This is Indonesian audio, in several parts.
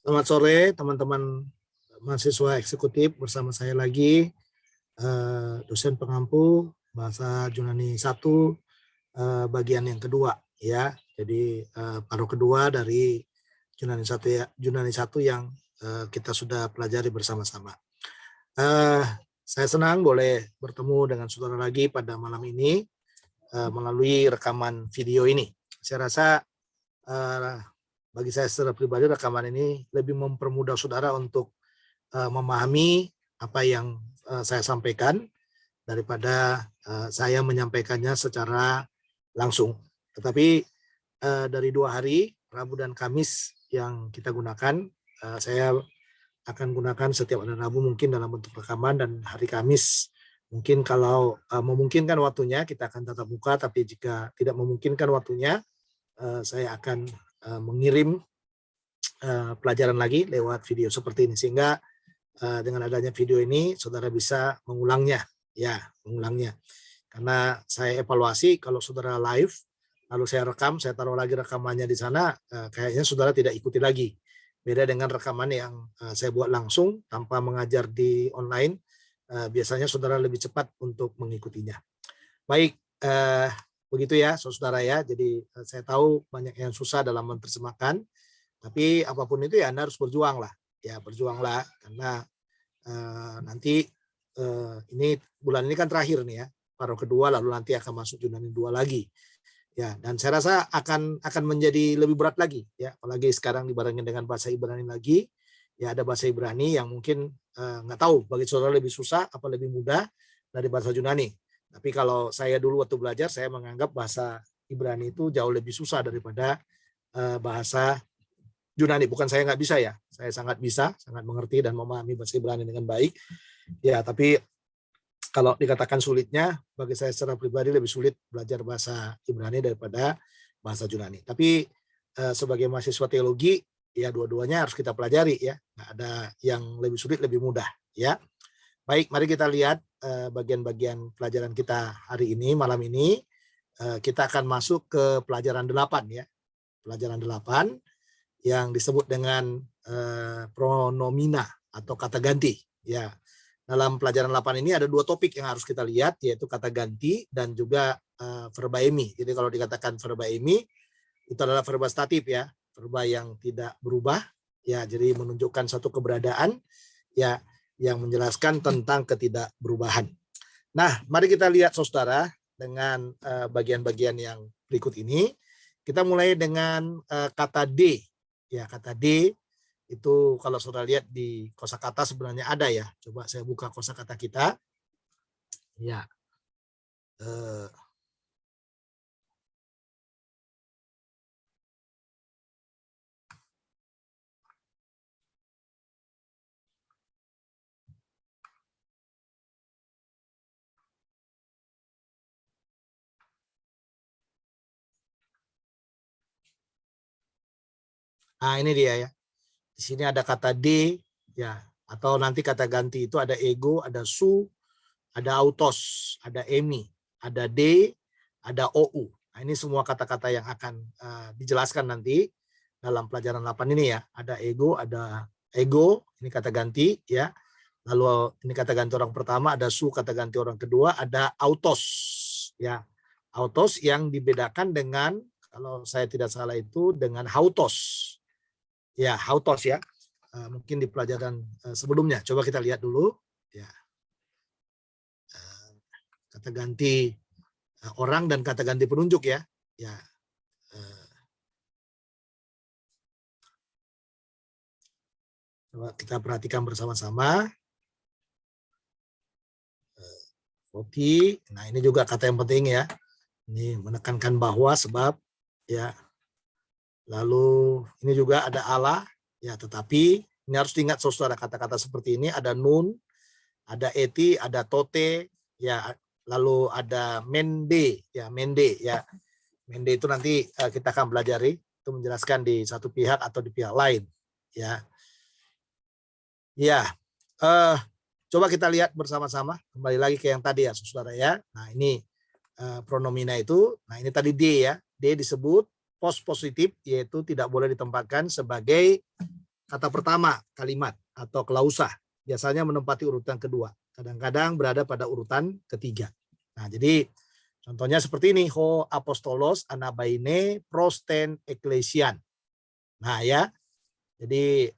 Selamat sore teman-teman mahasiswa eksekutif, bersama saya lagi dosen pengampu bahasa Yunani 1 bagian yang kedua ya. Jadi paruh kedua dari Yunani 1 ya, Yunani 1 yang kita sudah pelajari bersama-sama. Saya senang boleh bertemu dengan saudara lagi pada malam ini melalui rekaman video ini. Saya rasa bagi saya secara pribadi rekaman ini lebih mempermudah saudara untuk memahami apa yang saya sampaikan daripada saya menyampaikannya secara langsung. Tetapi dari 2 hari, Rabu dan Kamis yang kita gunakan, saya akan gunakan setiap hari Rabu mungkin dalam bentuk rekaman, dan hari Kamis mungkin kalau memungkinkan waktunya kita akan tatap muka, tapi jika tidak memungkinkan waktunya, saya akan mengirim pelajaran lagi lewat video seperti ini, sehingga dengan adanya video ini saudara bisa mengulangnya karena saya evaluasi kalau saudara live lalu saya rekam, saya taruh lagi rekamannya di sana, kayaknya saudara tidak ikuti lagi. Beda dengan rekaman yang saya buat langsung tanpa mengajar di online, biasanya saudara lebih cepat untuk mengikutinya. Baik, begitu ya saudara ya. Jadi saya tahu banyak yang susah dalam menerjemahkan, tapi apapun itu ya Anda harus berjuang lah. Ya berjuanglah, karena nanti ini bulan ini kan terakhir nih ya, paruh kedua, lalu nanti akan masuk Yunani 2 lagi. Ya, dan saya rasa akan menjadi lebih berat lagi ya, apalagi sekarang dibarengin dengan bahasa Ibrani lagi. Ya, ada bahasa Ibrani yang mungkin nggak tahu bagi saudara lebih susah apa lebih mudah dari bahasa Yunani. Tapi kalau saya dulu waktu belajar, saya menganggap bahasa Ibrani itu jauh lebih susah daripada bahasa Yunani. Bukan saya nggak bisa ya, saya sangat bisa, sangat mengerti dan memahami bahasa Ibrani dengan baik. Ya, tapi kalau dikatakan sulitnya, bagi saya secara pribadi lebih sulit belajar bahasa Ibrani daripada bahasa Yunani. Tapi sebagai mahasiswa teologi, ya dua-duanya harus kita pelajari ya. Nggak ada yang lebih sulit, lebih mudah ya. Baik, mari kita lihat bagian-bagian pelajaran kita hari ini, malam ini. Kita akan masuk ke pelajaran 8 ya. Pelajaran 8 yang disebut dengan pronomina atau kata ganti ya. Dalam pelajaran 8 ini ada 2 topik yang harus kita lihat, yaitu kata ganti dan juga verba emi. Jadi kalau dikatakan verba emi itu adalah verba statif ya, verba yang tidak berubah ya, jadi menunjukkan satu keberadaan ya, yang menjelaskan tentang ketidakberubahan. Nah, mari kita lihat saudara dengan bagian-bagian yang berikut ini. Kita mulai dengan kata D ya. Kata D itu kalau saudara lihat di kosakata sebenarnya ada ya. Coba saya buka kosakata kita. Ya. Nah, ini dia ya. Di sini ada kata D ya, atau nanti kata ganti itu ada ego, ada su, ada autos, ada emi, ada D, ada ou. Nah, ini semua kata-kata yang akan dijelaskan nanti dalam pelajaran 8 ini ya. Ada ego, ini kata ganti ya. Lalu ini kata ganti orang pertama, ada su kata ganti orang kedua, ada autos ya. Autos yang dibedakan dengan, kalau saya tidak salah itu dengan hautos. Ya, hautos ya. Mungkin di pelajaran sebelumnya. Coba kita lihat dulu ya. Kata ganti orang dan kata ganti penunjuk ya. Ya. Coba kita perhatikan bersama-sama. Kopi. Nah, ini juga kata yang penting ya. Ini menekankan bahwa, sebab ya. Lalu ini juga ada Allah ya, tetapi ini harus diingat saudara, kata-kata seperti ini ada nun, ada eti, ada tote ya, lalu ada mende ya, mende ya. Mende itu nanti kita akan pelajari, itu menjelaskan di satu pihak atau di pihak lain ya. Ya, coba kita lihat bersama-sama, kembali lagi ke yang tadi ya saudara ya. Nah, ini pronomina itu, nah ini tadi D ya. D disebut pos positif, yaitu tidak boleh ditempatkan sebagai kata pertama kalimat atau klausah biasanya menempati urutan kedua. Kadang-kadang berada pada urutan ketiga. Nah, jadi contohnya seperti ini, ho apostolos anabaine prosten eklesian. Nah, ya. Jadi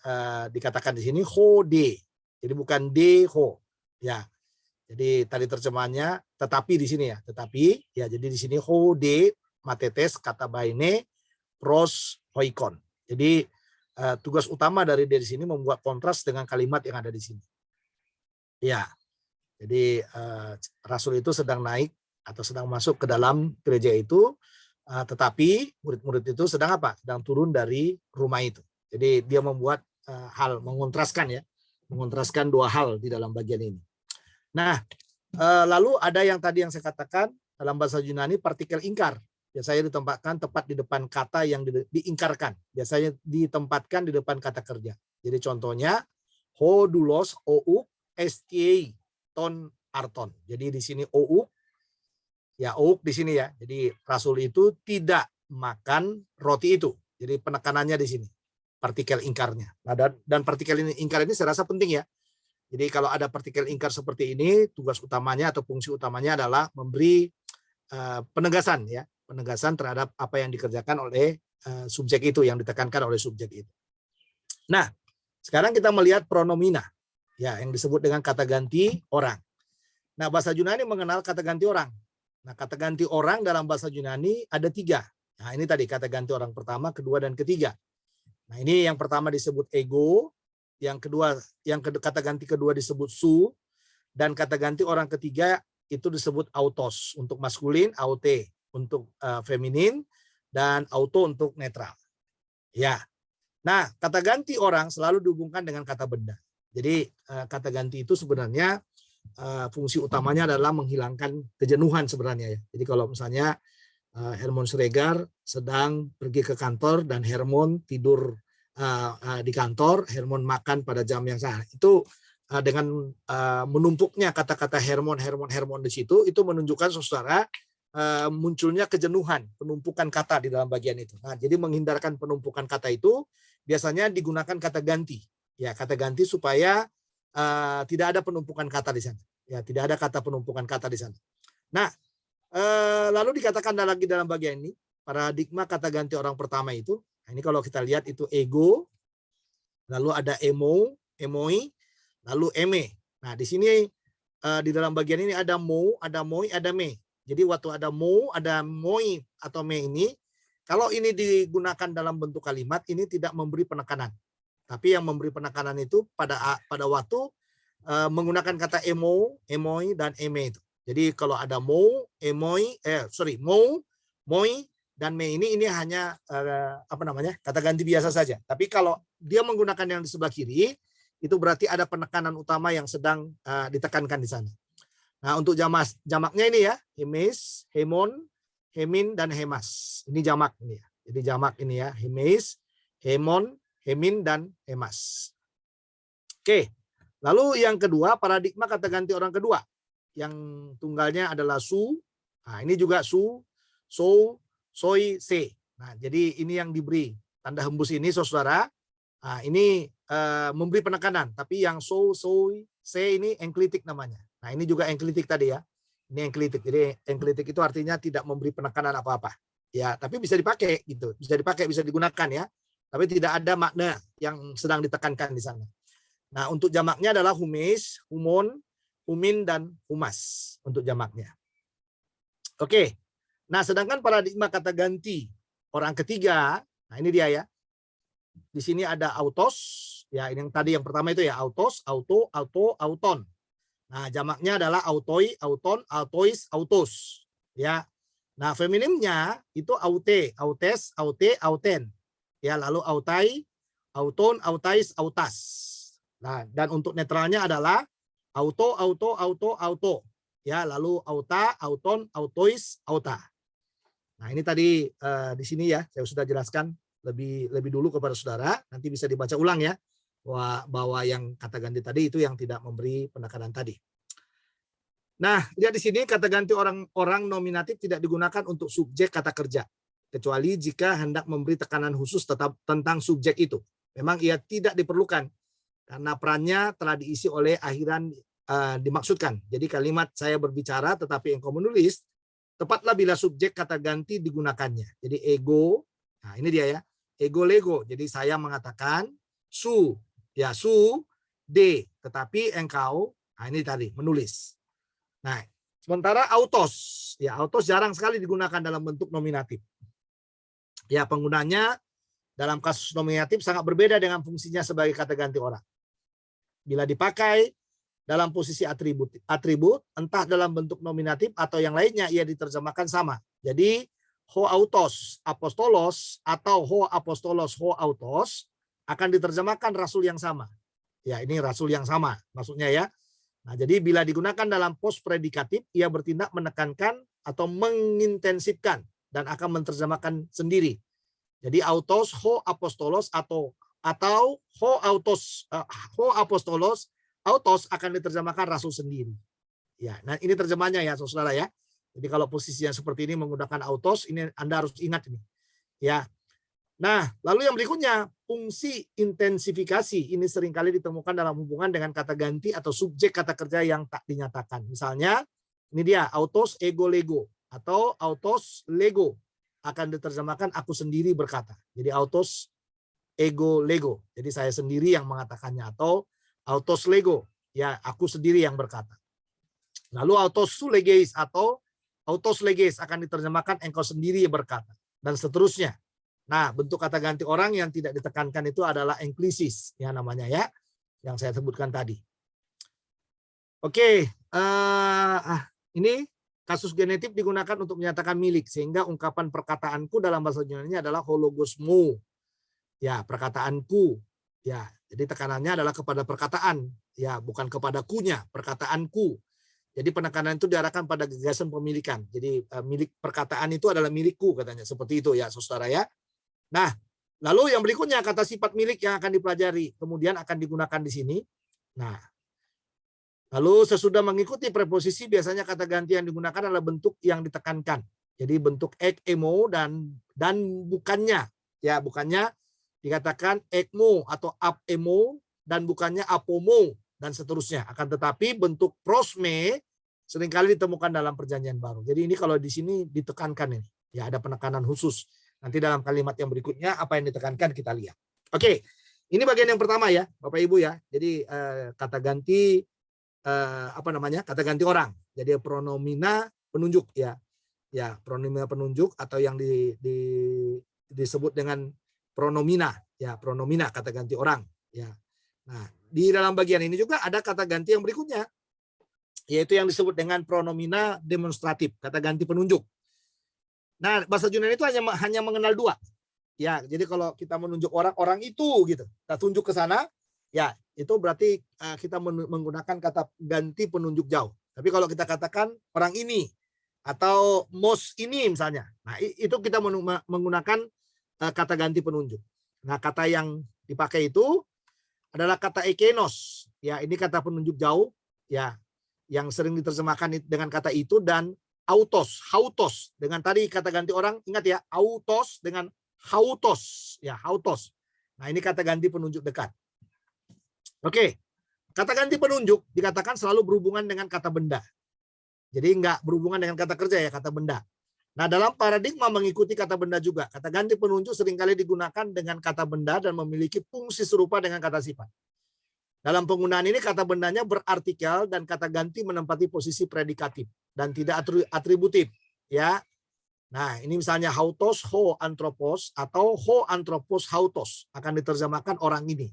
dikatakan di sini ho de. Jadi bukan de ho. Ya. Jadi tadi terjemahannya tetapi di sini ya, tetapi ya jadi di sini ho de matetes kata baine pros hoikon. Jadi tugas utama dari sini membuat kontras dengan kalimat yang ada di sini. Ya. Jadi rasul itu sedang naik atau sedang masuk ke dalam gereja itu, tetapi murid-murid itu sedang apa? Sedang turun dari rumah itu. Jadi dia membuat hal mengontraskan ya, mengontraskan dua hal di dalam bagian ini. Nah, lalu ada yang tadi yang saya katakan dalam bahasa Yunani partikel ingkar. Biasanya ditempatkan tepat di depan kata yang diingkarkan. Biasanya ditempatkan di depan kata kerja. Jadi contohnya ho doulos ou sti ton arton. Jadi di sini ou ya ou di sini ya. Jadi rasul itu tidak makan roti itu. Jadi penekanannya di sini partikel ingkarnya. Nah, dan partikel ingkar ini saya rasa penting ya. Jadi kalau ada partikel ingkar seperti ini, tugas utamanya atau fungsi utamanya adalah memberi penegasan ya, penegasan terhadap apa yang dikerjakan oleh subjek itu, yang ditekankan oleh subjek itu. Nah, sekarang kita melihat pronomina ya, yang disebut dengan kata ganti orang. Nah, bahasa Yunani mengenal kata ganti orang. Nah, kata ganti orang dalam bahasa Yunani ada 3. Nah, ini tadi kata ganti orang pertama, kedua, dan ketiga. Nah, ini yang pertama disebut ego, yang kedua, kata ganti kedua disebut su, dan kata ganti orang ketiga itu disebut autos untuk maskulin, aute untuk feminin, dan auto untuk netral. Ya. Nah, kata ganti orang selalu dihubungkan dengan kata benda. Jadi kata ganti itu sebenarnya fungsi utamanya adalah menghilangkan kejenuhan sebenarnya ya. Jadi kalau misalnya Hermon Siregar sedang pergi ke kantor dan Hermon tidur di kantor, Hermon makan pada jam yang sama. Itu dengan menumpuknya kata-kata Hermon di situ, itu menunjukkan saudara munculnya kejenuhan, penumpukan kata di dalam bagian itu. Nah, jadi menghindarkan penumpukan kata itu biasanya digunakan kata ganti. Ya, kata ganti supaya tidak ada penumpukan kata di sana. Ya, tidak ada kata penumpukan kata di sana. Nah, lalu dikatakan lagi dalam bagian ini, paradigma kata ganti orang pertama itu. Nah, ini kalau kita lihat itu ego, lalu ada emoi, lalu eme. Nah, di sini di dalam bagian ini ada mo, ada moi, ada me. Jadi waktu ada mo, ada moi atau me ini, kalau ini digunakan dalam bentuk kalimat, ini tidak memberi penekanan. Tapi yang memberi penekanan itu pada waktu menggunakan kata emo, emoi, dan eme itu. Jadi kalau ada mo, emoi, mo, moi, dan me ini hanya kata ganti biasa saja. Tapi kalau dia menggunakan yang di sebelah kiri, itu berarti ada penekanan utama yang sedang ditekankan di sana. Nah, untuk jamaknya ini ya, hemes, hemon, hemin, dan hemas. Ini jamak ini ya. Jadi jamak ini ya, hemes, hemon, hemin, dan hemas. Oke. Lalu yang kedua, paradigma kata ganti orang kedua. Yang tunggalnya adalah su. Nah, ini juga su, so, soi, se. Nah, jadi ini yang diberi tanda hembus ini, saudara. Nah, ini memberi penekanan. Tapi yang so, soi, se ini enklitik namanya. Nah, ini juga enklitik tadi ya. Ini enklitik. Jadi enklitik itu artinya tidak memberi penekanan apa-apa. Ya, tapi bisa dipakai gitu. Bisa dipakai, bisa digunakan ya. Tapi tidak ada makna yang sedang ditekankan di sana. Nah, untuk jamaknya adalah humes, humon, humin, dan humas untuk jamaknya. Oke. Nah, sedangkan paradigma kata ganti orang ketiga, nah ini dia ya. Di sini ada autos, ya ini yang tadi yang pertama itu ya, autos, auto, auton. Nah, jamaknya adalah autoi, auton, autois, autos. Ya. Nah, feminimnya itu aute, autes, aute, auten. Ya, lalu autai, auton, autais, autas. Nah, dan untuk netralnya adalah auto, auto. Ya, lalu auta, auton, autois, auta. Nah, ini tadi di sini ya, saya sudah jelaskan lebih dulu kepada saudara. Nanti bisa dibaca ulang ya, bahwa yang kata ganti tadi itu yang tidak memberi penekanan tadi. Nah, lihat di sini kata ganti orang nominatif tidak digunakan untuk subjek kata kerja, kecuali jika hendak memberi tekanan khusus tetap tentang subjek itu. Memang ia tidak diperlukan karena perannya telah diisi oleh akhiran dimaksudkan. Jadi kalimat saya berbicara tetapi engkau menulis, tepatlah bila subjek kata ganti digunakannya. Jadi ego, nah ini dia ya, ego lego. Jadi saya mengatakan su, ya su, de, tetapi engkau, nah ini tadi menulis. Nah, sementara autos, ya autos jarang sekali digunakan dalam bentuk nominatif. Ya penggunanya dalam kasus nominatif sangat berbeda dengan fungsinya sebagai kata ganti orang. Bila dipakai dalam posisi atribut, entah dalam bentuk nominatif atau yang lainnya, ia diterjemahkan sama. Jadi, ho autos apostolos atau ho apostolos ho autos akan diterjemahkan rasul yang sama. Ya, ini rasul yang sama maksudnya ya. Nah, jadi bila digunakan dalam pos predikatif, ia bertindak menekankan atau mengintensifkan dan akan menerjemahkan sendiri. Jadi autos ho apostolos atau ho autos ho apostolos autos akan diterjemahkan rasul sendiri. Ya, nah ini terjemahannya ya, saudara ya. Jadi kalau posisinya seperti ini menggunakan autos, ini Anda harus ingat ini. Ya. Nah, lalu yang berikutnya, fungsi intensifikasi ini seringkali ditemukan dalam hubungan dengan kata ganti atau subjek kata kerja yang tak dinyatakan. Misalnya, ini dia autos ego lego atau autos lego akan diterjemahkan aku sendiri berkata. Jadi autos ego lego. Jadi saya sendiri yang mengatakannya, atau autos lego, ya aku sendiri yang berkata. Lalu autos su legeis atau autos legeis akan diterjemahkan engkau sendiri berkata, dan seterusnya. Nah, bentuk kata ganti orang yang tidak ditekankan itu adalah enklisis, ya namanya ya, yang saya sebutkan tadi. Oke, ini kasus genetif digunakan untuk menyatakan milik, sehingga ungkapan perkataanku dalam bahasa Yunani adalah hologosmo, ya perkataanku, ya. Jadi tekanannya adalah kepada perkataan, ya bukan kepada kunya, perkataanku. Jadi penekanan itu diarahkan pada gagasan pemilikan. Jadi milik perkataan itu adalah milikku katanya, seperti itu ya saudara ya. Nah, lalu yang berikutnya kata sifat milik yang akan dipelajari, kemudian akan digunakan di sini. Nah, lalu sesudah mengikuti preposisi biasanya kata ganti yang digunakan adalah bentuk yang ditekankan. Jadi bentuk ek emo dan bukannya, ya bukannya dikatakan ekmo atau ap emo dan bukannya apomo dan seterusnya. Akan tetapi bentuk prosme seringkali ditemukan dalam perjanjian baru. Jadi ini kalau di sini ditekankan ini, ya ada penekanan khusus. Nanti dalam kalimat yang berikutnya apa yang ditekankan kita lihat. Oke, ini bagian yang pertama ya, Bapak Ibu ya. Jadi kata ganti kata ganti orang. Jadi pronomina penunjuk ya. Ya, pronomina penunjuk atau yang disebut dengan pronomina, ya pronomina kata ganti orang, ya. Nah, di dalam bagian ini juga ada kata ganti yang berikutnya, yaitu yang disebut dengan pronomina demonstratif, kata ganti penunjuk. Nah, bahasa Yunani itu hanya mengenal dua, ya. Jadi kalau kita menunjuk orang itu gitu, kita tunjuk ke sana, ya itu berarti kita menggunakan kata ganti penunjuk jauh. Tapi kalau kita katakan orang ini atau mos ini misalnya, nah itu kita menggunakan kata ganti penunjuk. Nah, kata yang dipakai itu adalah kata ekenos. Ya, ini kata penunjuk jauh, ya, yang sering diterjemahkan dengan kata itu, dan autos, hautos. Dengan tadi kata ganti orang, ingat ya, autos dengan hautos, ya, hautos. Nah, ini kata ganti penunjuk dekat. Oke. Kata ganti penunjuk dikatakan selalu berhubungan dengan kata benda. Jadi enggak berhubungan dengan kata kerja ya, kata benda. Nah, dalam paradigma mengikuti kata benda juga, kata ganti penunjuk seringkali digunakan dengan kata benda dan memiliki fungsi serupa dengan kata sifat. Dalam penggunaan ini kata bendanya berartikel dan kata ganti menempati posisi predikatif dan tidak atributif, ya. Nah, ini misalnya hautos ho anthropos atau ho anthropos hautos akan diterjemahkan orang ini.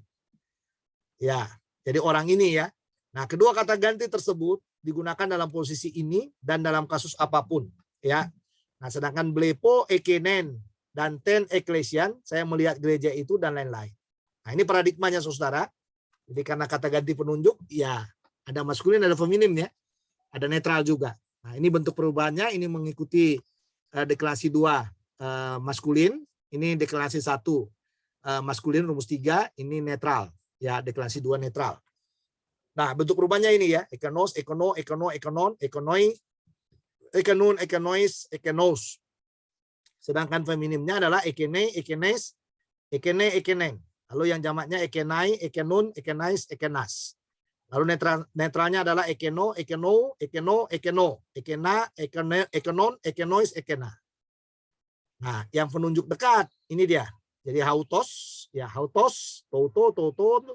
Ya, jadi orang ini ya. Nah, kedua kata ganti tersebut digunakan dalam posisi ini dan dalam kasus apapun, ya. Nah, sedangkan blepo ekenen dan ten eklesian, saya melihat gereja itu dan lain-lain. Nah, ini paradigmanya saudara. Jadi karena kata ganti penunjuk, ya ada maskulin, ada feminim ya. Ada netral juga. Nah, ini bentuk perubahannya, ini mengikuti deklarasi 2 maskulin, ini deklarasi 1 maskulin rumus 3, ini netral. Ya, deklarasi 2 netral. Nah, bentuk perubahannya ini ya, ekonos, ekono, ekono, ekonon, ekonoi, ekenun, ekenois, ekenos. Sedangkan feminimnya adalah ekene, ekenes, ekene, ekenen. Lalu yang jamaknya ekenai, ekenun, ekenais, ekenas. Lalu netralnya adalah ekeno, ekeno, ekeno, ekeno, ekena, ekenon, ekenois, ekena. Nah, yang penunjuk dekat ini dia. Jadi hautos, ya hautos, toto, toton,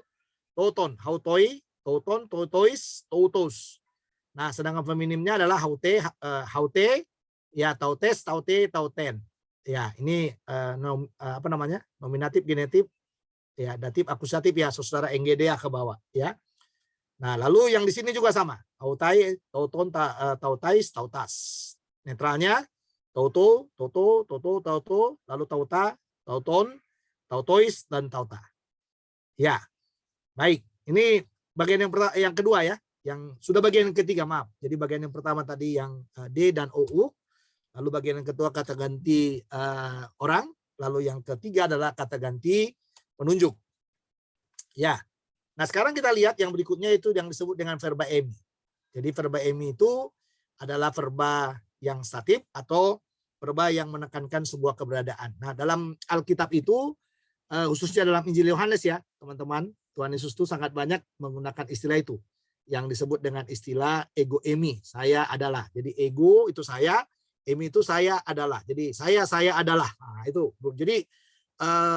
toton, hautoi, toton, totois, totos. Nah, sedangkan feminimnya adalah haute, haute, ya tautes, taute, tauten. Ya, ini apa namanya? Nominatif, genetif, ya datif, akusatif ya, saudara NGD ke bawah, ya. Nah, lalu yang di sini juga sama. Tautai, tauton, tautais, tautas. Netralnya tauto, toto, toto, tauto, lalu tauta, tauton, tautois, dan tauta. Ya, baik. Ini bagian yang kedua ya. Yang sudah bagian yang ketiga, maaf. Jadi bagian yang pertama tadi yang D dan OU. Lalu bagian yang kedua kata ganti orang. Lalu yang ketiga adalah kata ganti penunjuk. Ya. Nah, sekarang kita lihat yang berikutnya itu yang disebut dengan verba emi. Jadi verba emi itu adalah verba yang statif atau verba yang menekankan sebuah keberadaan. Nah, dalam Alkitab itu, khususnya dalam Injil Yohanes ya, teman-teman, Tuhan Yesus itu sangat banyak menggunakan istilah itu, yang disebut dengan istilah ego emi, saya adalah. Jadi ego itu saya, emi itu saya adalah. Jadi saya adalah. Nah, itu. Jadi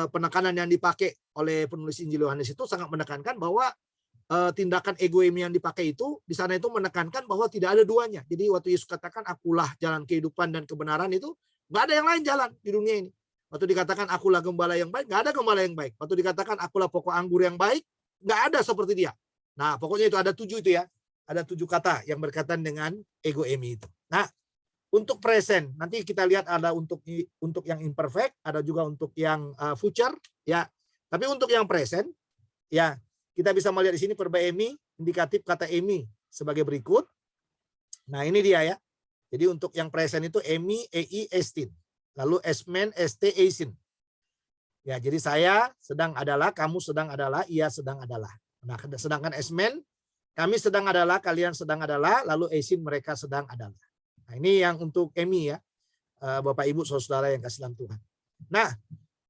penekanan yang dipakai oleh penulis Injil Yohanes itu sangat menekankan bahwa tindakan ego emi yang dipakai itu di sana itu menekankan bahwa tidak ada duanya. Jadi waktu Yesus katakan akulah jalan kehidupan dan kebenaran itu nggak ada yang lain jalan di dunia ini. Waktu dikatakan akulah gembala yang baik, nggak ada gembala yang baik. Waktu dikatakan akulah pokok anggur yang baik, nggak ada seperti dia. Nah, pokoknya itu ada 7 itu ya. Ada 7 kata yang berkaitan dengan ego emi itu. Nah, untuk present, nanti kita lihat ada untuk yang imperfect, ada juga untuk yang future, ya. Tapi untuk yang present, ya kita bisa melihat di sini verba emi, indikatif kata emi sebagai berikut. Nah, ini dia ya. Jadi untuk yang present itu emi, ei, estin. Lalu esmen, este, eisin. Ya, jadi saya sedang adalah, kamu sedang adalah, ia sedang adalah. Nah, sedangkan esmen, kami sedang adalah, kalian sedang adalah, lalu eisin, mereka sedang adalah. Nah, ini yang untuk emi ya, Bapak Ibu Saudara yang kasih dalam Tuhan. Nah,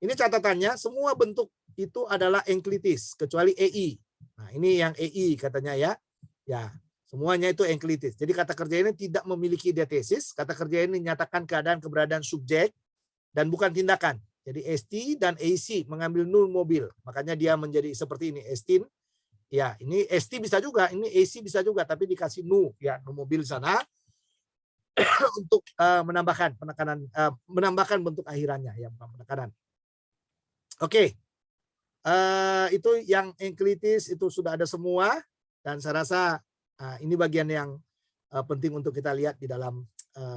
ini catatannya semua bentuk itu adalah enklitis kecuali ei. Nah, ini yang ei katanya ya. Ya, semuanya itu enklitis. Jadi kata kerja ini tidak memiliki diatesis. Kata kerja ini menyatakan keberadaan subjek dan bukan tindakan. Jadi esti dan ac mengambil null mobil. Makanya dia menjadi seperti ini, estin. Ya, ini esti bisa juga, ini ac bisa juga, tapi dikasih nu ya, nu mobil sana. Untuk menambahkan penekanan, menambahkan bentuk akhirannya ya, penekanan. Oke, itu yang enklitis itu sudah ada semua, dan saya rasa ini bagian yang penting untuk kita lihat di dalam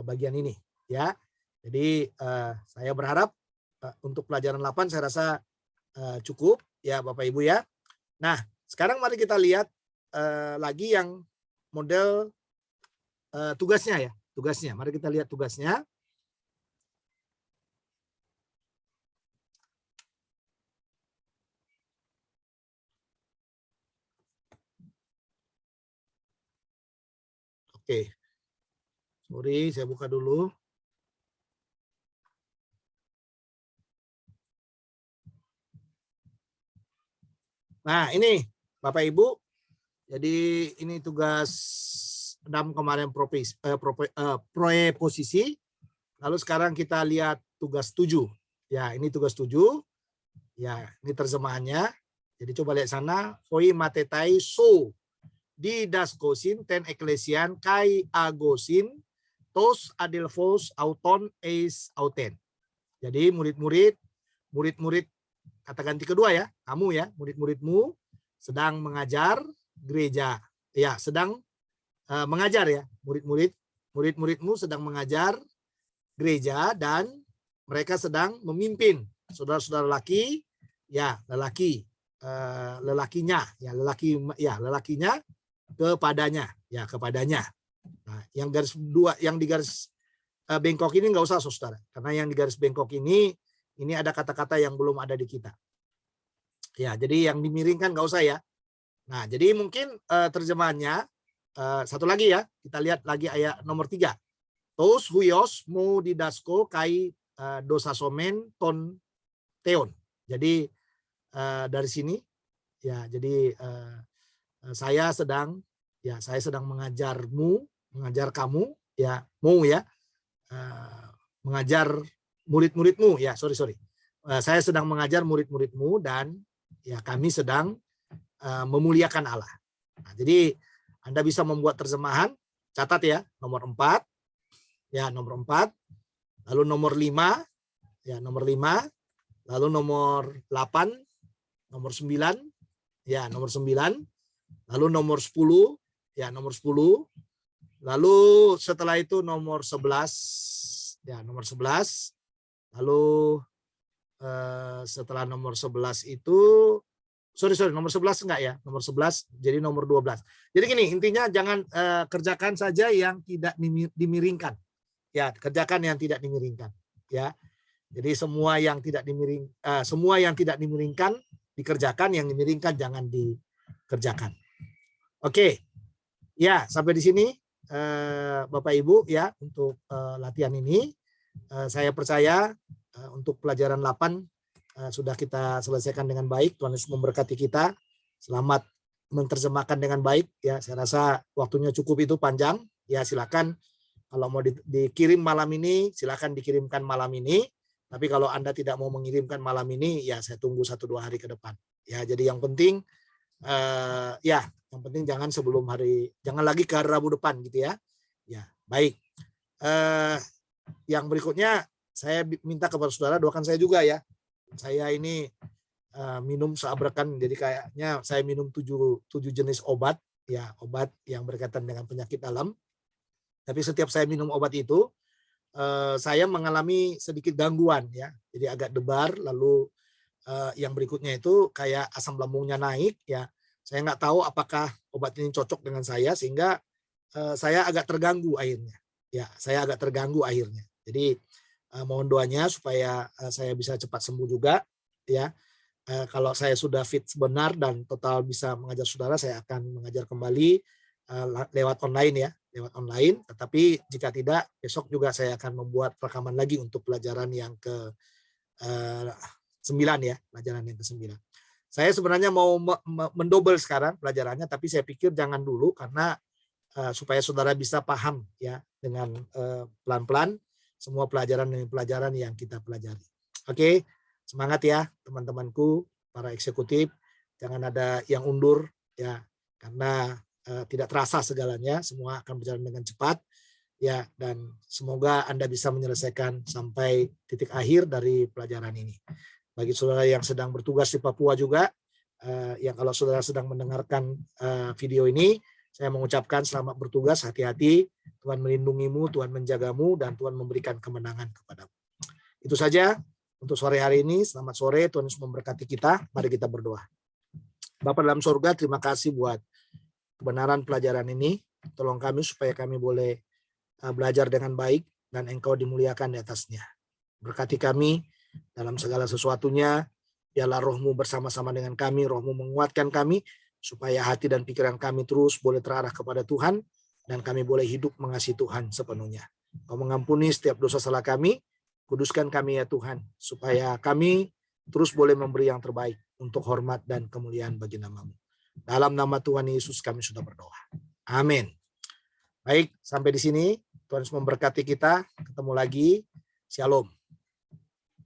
bagian ini ya. Jadi saya berharap untuk pelajaran 8 saya rasa cukup ya Bapak Ibu ya. Nah, sekarang mari kita lihat lagi yang model tugasnya ya. Tugasnya, mari kita lihat tugasnya. Oke, sorry, saya buka dulu. Nah, ini Bapak Ibu, jadi ini tugas 6 kemarin preposisi. Lalu sekarang kita lihat tugas 7. Ya, ini tugas 7. Ya, ini terjemahannya. Jadi coba lihat sana. Foi matetai so didaskosin ten eklesian kai agosin tos adelfos auton eis auten. Jadi murid-murid kata ganti kedua ya, kamu ya, murid-muridmu sedang mengajar gereja. Ya, sedang mengajar ya, murid-muridmu sedang mengajar gereja dan mereka sedang memimpin saudara-saudara lelaki ya, lelakinya kepadanya. Nah, yang garis 2 yang di garis bengkok ini nggak usah saudara, karena yang di garis bengkok ini ada kata-kata yang belum ada di kita. Ya, jadi yang dimiringkan nggak usah ya. Nah, jadi mungkin terjemahannya satu lagi ya, kita lihat lagi ayat nomor 3. Tos huyos mo didasko kai dosa somen ton teon. Jadi dari sini. Ya, jadi saya sedang mengajar kamu, ya, mengajar murid-muridmu, ya, sorry. Saya sedang mengajar murid-muridmu dan ya kami sedang memuliakan Allah. Nah, jadi Anda bisa membuat terjemahan, catat ya, nomor 4, ya, nomor 4, lalu nomor 5, ya, nomor 5, lalu nomor 8, nomor 9, ya, nomor 9, lalu nomor 10, ya, nomor 10, lalu setelah itu nomor 11, ya, nomor 11, lalu setelah nomor 11 itu, nomor 11 enggak ya, nomor 11, jadi nomor 12. Jadi gini, intinya jangan kerjakan saja yang tidak dimiringkan. Ya, kerjakan yang tidak dimiringkan, ya. Jadi semua yang tidak dimiringkan dikerjakan, yang dimiringkan jangan dikerjakan. Oke. Ya, sampai di sini Bapak Ibu ya untuk latihan ini. Saya percaya untuk pelajaran 8 sudah kita selesaikan dengan baik. Tuhan Yesus memberkati kita. Selamat menerjemahkan dengan baik ya. Saya rasa waktunya cukup, itu panjang. Ya, silakan kalau mau dikirim malam ini, silakan dikirimkan malam ini. Tapi kalau Anda tidak mau mengirimkan malam ini, ya saya tunggu 1-2 hari ke depan. Ya, jadi yang penting yang penting jangan lagi ke hari Rabu depan gitu ya. Ya, baik. Yang berikutnya saya minta kepada saudara doakan saya juga ya. Saya ini minum seabrakan, jadi kayaknya saya minum 7 jenis obat ya, obat yang berkaitan dengan penyakit dalam. Tapi setiap saya minum obat itu saya mengalami sedikit gangguan ya. Jadi agak debar, lalu yang berikutnya itu kayak asam lambungnya naik ya. Saya nggak tahu apakah obat ini cocok dengan saya, sehingga saya agak terganggu akhirnya. Ya, saya agak terganggu akhirnya. Jadi mohon doanya supaya saya bisa cepat sembuh juga ya. Kalau saya sudah fit benar dan total bisa mengajar saudara, saya akan mengajar kembali lewat online ya, lewat online. Tetapi jika tidak, besok juga saya akan membuat rekaman lagi untuk pelajaran yang ke-9 ya, pelajaran yang ke-9. Saya sebenarnya mau mendobel sekarang pelajarannya, tapi saya pikir jangan dulu karena supaya saudara bisa paham ya dengan pelan-pelan semua pelajaran yang kita pelajari. Oke, semangat ya teman-temanku, para eksekutif. Jangan ada yang undur ya, karena tidak terasa segalanya, semua akan berjalan dengan cepat ya, dan semoga Anda bisa menyelesaikan sampai titik akhir dari pelajaran ini. Bagi saudara yang sedang bertugas di Papua juga, yang kalau saudara sedang mendengarkan video ini, saya mengucapkan selamat bertugas, hati-hati, Tuhan melindungimu, Tuhan menjagamu, dan Tuhan memberikan kemenangan kepadamu. Itu saja untuk sore hari ini. Selamat sore, Tuhan Yesus memberkati kita. Mari kita berdoa. Bapa dalam surga, terima kasih buat kebenaran pelajaran ini. Tolong kami supaya kami boleh belajar dengan baik dan Engkau dimuliakan di atasnya. Berkati kami dalam segala sesuatunya. Biarlah Roh-Mu bersama-sama dengan kami, Roh-Mu menguatkan kami, supaya hati dan pikiran kami terus boleh terarah kepada Tuhan, dan kami boleh hidup mengasihi Tuhan sepenuhnya. Kau mengampuni setiap dosa salah kami, kuduskan kami ya Tuhan, supaya kami terus boleh memberi yang terbaik untuk hormat dan kemuliaan bagi nama-Mu. Dalam nama Tuhan Yesus kami sudah berdoa. Amin. Baik, sampai di sini. Tuhan Yesus memberkati kita. Ketemu lagi. Shalom.